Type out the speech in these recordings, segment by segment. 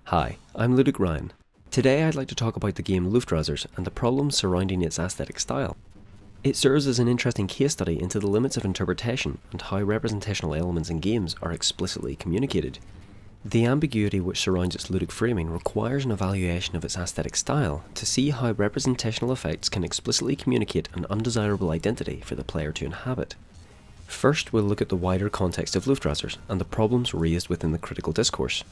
Hi, I'm Ludic Ryan. Today I'd like to talk about the game Luftrausers and the problems surrounding its aesthetic style. It serves as an interesting case study into the limits of interpretation and how representational elements in games are explicitly communicated. The ambiguity which surrounds its ludic framing requires an evaluation of its aesthetic style to see how representational effects can explicitly communicate an undesirable identity for the player to inhabit. First, we'll look at the wider context of Luftrausers and the problems raised within the critical discourse.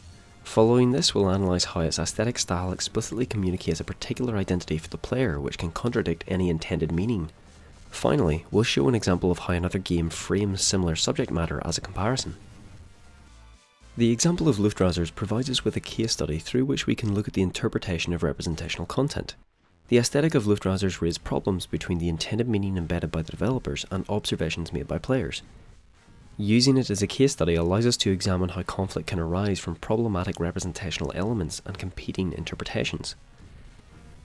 Following this, we'll analyse how its aesthetic style explicitly communicates a particular identity for the player which can contradict any intended meaning. Finally, we'll show an example of how another game frames similar subject matter as a comparison. The example of Luftrausers provides us with a case study through which we can look at the interpretation of representational content. The aesthetic of Luftrausers raised problems between the intended meaning embedded by the developers and observations made by players. Using it as a case study allows us to examine how conflict can arise from problematic representational elements and competing interpretations.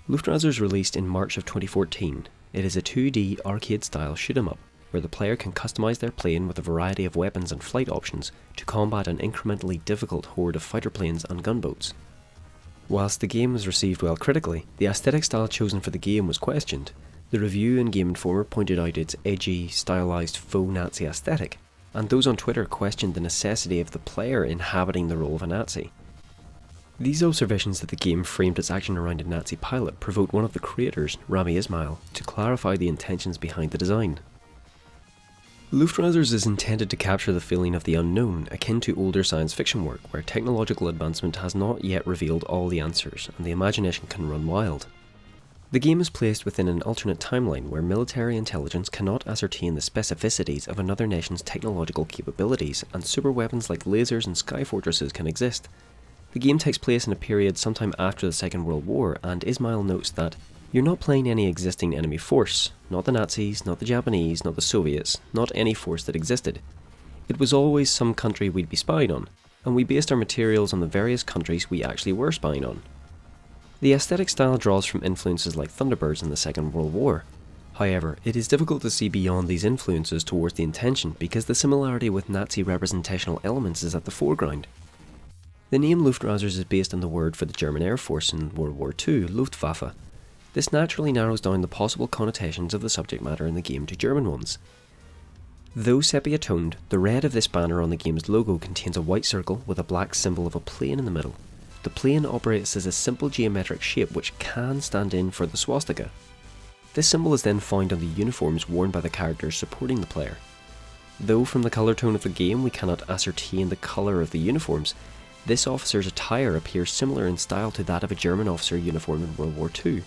Luftrausers released in March of 2014. It is a 2D arcade-style shoot-'em-up, where the player can customise their plane with a variety of weapons and flight options to combat an incrementally difficult horde of fighter planes and gunboats. Whilst the game was received well critically, the aesthetic style chosen for the game was questioned. The review and Game Informer pointed out its edgy, stylised faux Nazi aesthetic, and those on Twitter questioned the necessity of the player inhabiting the role of a Nazi. These observations that the game framed its action around a Nazi pilot provoked one of the creators, Rami Ismail, to clarify the intentions behind the design. Luftrausers is intended to capture the feeling of the unknown, akin to older science fiction work where technological advancement has not yet revealed all the answers and the imagination can run wild. The game is placed within an alternate timeline where military intelligence cannot ascertain the specificities of another nation's technological capabilities, and superweapons like lasers and sky fortresses can exist. The game takes place in a period sometime after the Second World War, and Ismail notes that you're not playing any existing enemy force, not the Nazis, not the Japanese, not the Soviets, not any force that existed. It was always some country we'd be spying on, and we based our materials on the various countries we actually were spying on. The aesthetic style draws from influences like Thunderbirds in the Second World War. However, it is difficult to see beyond these influences towards the intention because the similarity with Nazi representational elements is at the foreground. The name Luftrausers is based on the word for the German Air Force in World War II, Luftwaffe. This naturally narrows down the possible connotations of the subject matter in the game to German ones. Though sepia-toned, the red of this banner on the game's logo contains a white circle with a black symbol of a plane in the middle. The plane operates as a simple geometric shape which can stand in for the swastika. This symbol is then found on the uniforms worn by the characters supporting the player. Though from the colour tone of the game we cannot ascertain the colour of the uniforms, this officer's attire appears similar in style to that of a German officer uniform in World War II.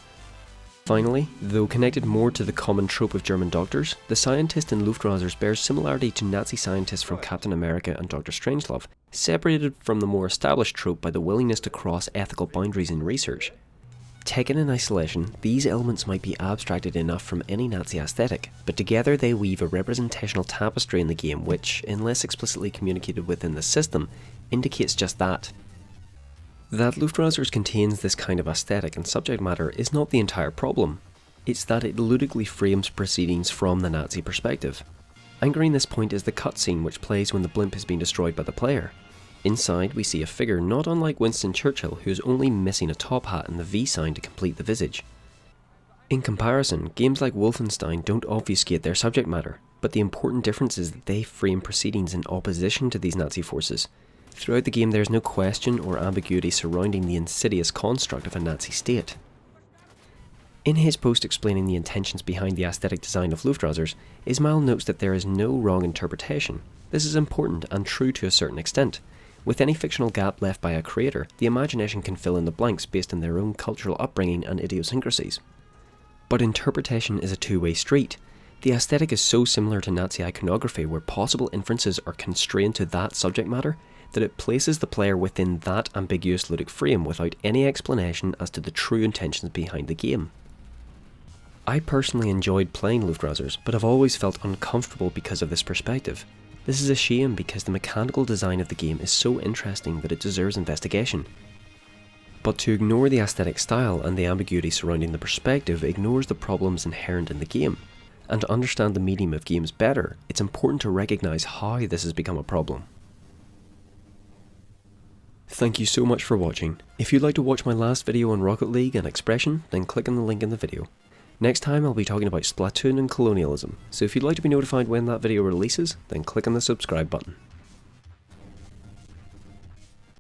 Finally, though connected more to the common trope of German doctors, the scientist in Luftrausers bears similarity to Nazi scientists from Captain America and Dr. Strangelove, separated from the more established trope by the willingness to cross ethical boundaries in research. Taken in isolation, these elements might be abstracted enough from any Nazi aesthetic, but together they weave a representational tapestry in the game which, unless explicitly communicated within the system, indicates just that. That Luftrausers contains this kind of aesthetic and subject matter is not the entire problem. It's that it ludically frames proceedings from the Nazi perspective. Anchoring this point is the cutscene which plays when the blimp has been destroyed by the player. Inside we see a figure not unlike Winston Churchill who is only missing a top hat and the V sign to complete the visage. In comparison, games like Wolfenstein don't obfuscate their subject matter, but the important difference is that they frame proceedings in opposition to these Nazi forces. Throughout the game there is no question or ambiguity surrounding the insidious construct of a Nazi state. In his post explaining the intentions behind the aesthetic design of Luftrausers, Ismail notes that there is no wrong interpretation. This is important and true to a certain extent. With any fictional gap left by a creator, the imagination can fill in the blanks based on their own cultural upbringing and idiosyncrasies. But interpretation is a two-way street. The aesthetic is so similar to Nazi iconography where possible inferences are constrained to that subject matter, that it places the player within that ambiguous ludic frame without any explanation as to the true intentions behind the game. I personally enjoyed playing Luftrausers, but have always felt uncomfortable because of this perspective. This is a shame because the mechanical design of the game is so interesting that it deserves investigation. But to ignore the aesthetic style and the ambiguity surrounding the perspective ignores the problems inherent in the game. And to understand the medium of games better, it's important to recognise how this has become a problem. Thank you so much for watching. If you'd like to watch my last video on Rocket League and Expression, then click on the link in the video. Next time I'll be talking about Splatoon and colonialism, so if you'd like to be notified when that video releases, then click on the subscribe button.